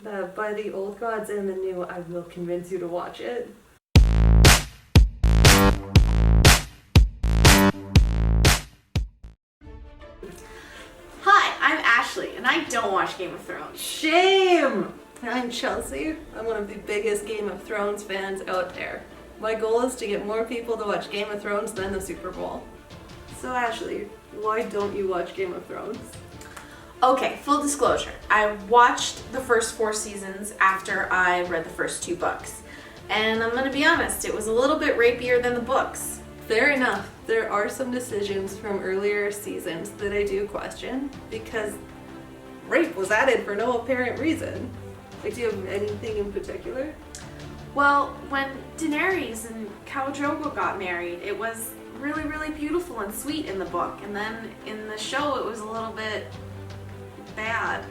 By the old gods and the new, I will convince you to watch it. Hi, I'm Ashley, and I don't watch Game of Thrones. Shame! I'm Chelsea. I'm one of the biggest Game of Thrones fans out there. My goal is to get more people to watch Game of Thrones than the Super Bowl. So Ashley, why don't you watch Game of Thrones? Okay, full disclosure. I watched the first 4 seasons after I read the first 2 books. And I'm gonna be honest, it was a little bit rapier than the books. Fair enough. There are some decisions from earlier seasons that I do question because rape was added for no apparent reason. Like, do you have anything in particular? Well, when Daenerys and Khal Drogo got married, it was really, really beautiful and sweet in the book. And then in the show, it was a little bit bad.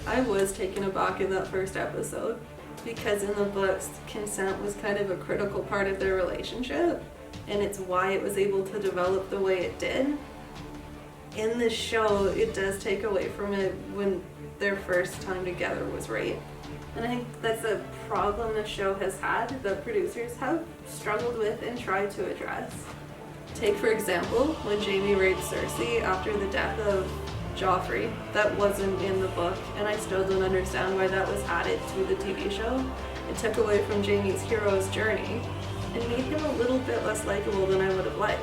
I was taken aback in that first episode because in the books, consent was kind of a critical part of their relationship, and it's why it was able to develop the way it did. In the show, it does take away from it when their first time together was rape. And I think that's a problem the show has had, that producers have struggled with and tried to address. Take, for example, when Jaime raped Cersei after the death of Joffrey. That wasn't in the book, and I still don't understand why that was added to the TV show. It took away from Jaime's hero's journey and made him a little bit less likable than I would have liked.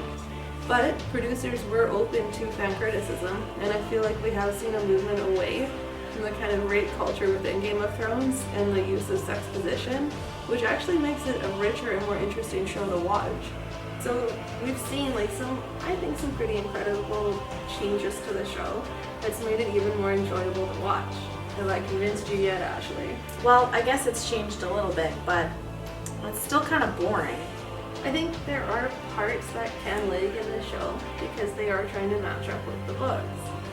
But producers were open to fan criticism, and I feel like we have seen a movement away from the kind of rape culture within Game of Thrones and the use of sexposition, which actually makes it a richer and more interesting show to watch. So we've seen I think some pretty incredible changes to the show that's made it even more enjoyable to watch. Have I convinced you yet, Ashley? Well, I guess it's changed a little bit, but it's still kind of boring. I think there are parts that can lag in the show because they are trying to match up with the books.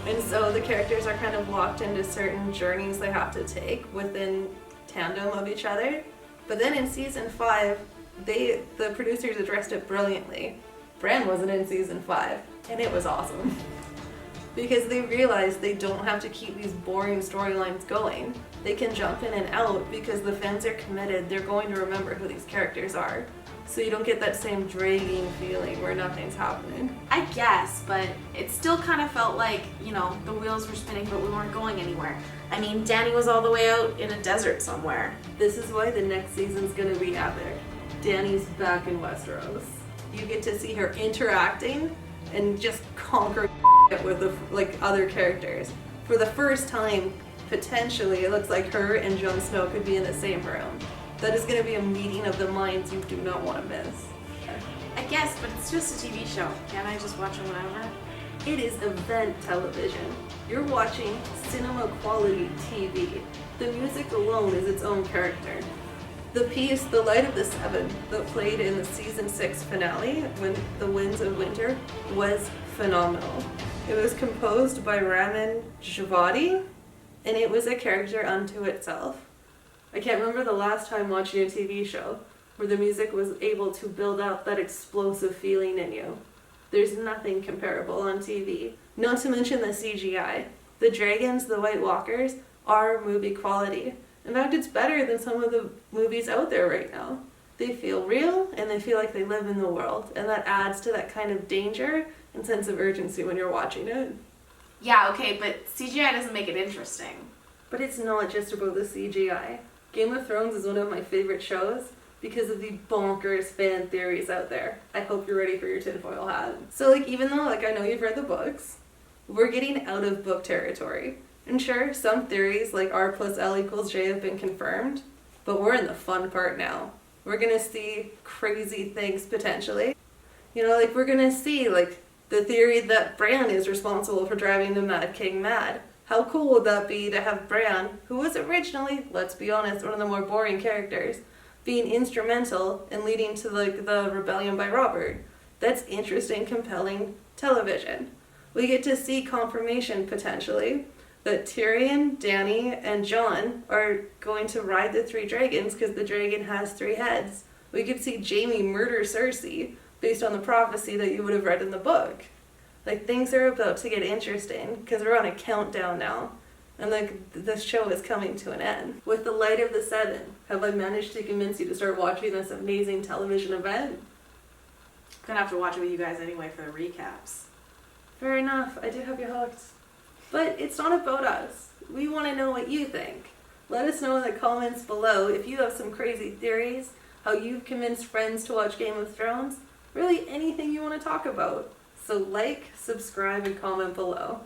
And so the characters are kind of locked into certain journeys they have to take within tandem of each other. But then in season 5, the producers addressed it brilliantly. Bran wasn't in season 5, and it was awesome. Because they realized they don't have to keep these boring storylines going. They can jump in and out because the fans are committed. They're going to remember who these characters are. So you don't get that same dragging feeling where nothing's happening. I guess, but it still kind of felt like, the wheels were spinning, but we weren't going anywhere. I mean, Dany was all the way out in a desert somewhere. This is why the next season's gonna be epic. Dany's back in Westeros. You get to see her interacting and just conquer with the other characters. For the first time, potentially, it looks like her and Jon Snow could be in the same room. That is going to be a meeting of the minds you do not want to miss. I guess, but it's just a TV show. Can't I just watch it whenever? It is event television. You're watching cinema quality TV. The music alone is its own character. The piece, The Light of the Seven, that played in the season 6 finale, when The Winds of Winter, was phenomenal. It was composed by Ramin Djawadi, and it was a character unto itself. I can't remember the last time watching a TV show where the music was able to build up that explosive feeling in you. There's nothing comparable on TV. Not to mention the CGI. The dragons, the White Walkers, are movie quality. In fact, it's better than some of the movies out there right now. They feel real, and they feel like they live in the world, and that adds to that kind of danger and sense of urgency when you're watching it. Yeah, okay, but CGI doesn't make it interesting. But it's not just about the CGI. Game of Thrones is one of my favorite shows because of the bonkers fan theories out there. I hope you're ready for your tinfoil hat. So even though I know you've read the books, we're getting out of book territory. And sure, some theories like R plus L equals J have been confirmed, but we're in the fun part now. We're gonna see crazy things potentially. We're gonna see the theory that Bran is responsible for driving the Mad King mad. How cool would that be to have Bran, who was originally, let's be honest, one of the more boring characters, being instrumental in leading to the rebellion by Robert? That's interesting, compelling television. We get to see confirmation potentially that Tyrion, Dany, and Jon are going to ride the 3 dragons because the dragon has 3 heads. We could see Jaime murder Cersei based on the prophecy that you would have read in the book. Things are about to get interesting because we're on a countdown now. And the show is coming to an end. With the light of the 7, have I managed to convince you to start watching this amazing television event? Gonna have to watch it with you guys anyway for the recaps. Fair enough, I do have you hooked. But it's not about us. We want to know what you think. Let us know in the comments below if you have some crazy theories, how you've convinced friends to watch Game of Thrones, really anything you want to talk about. So like, subscribe, and comment below.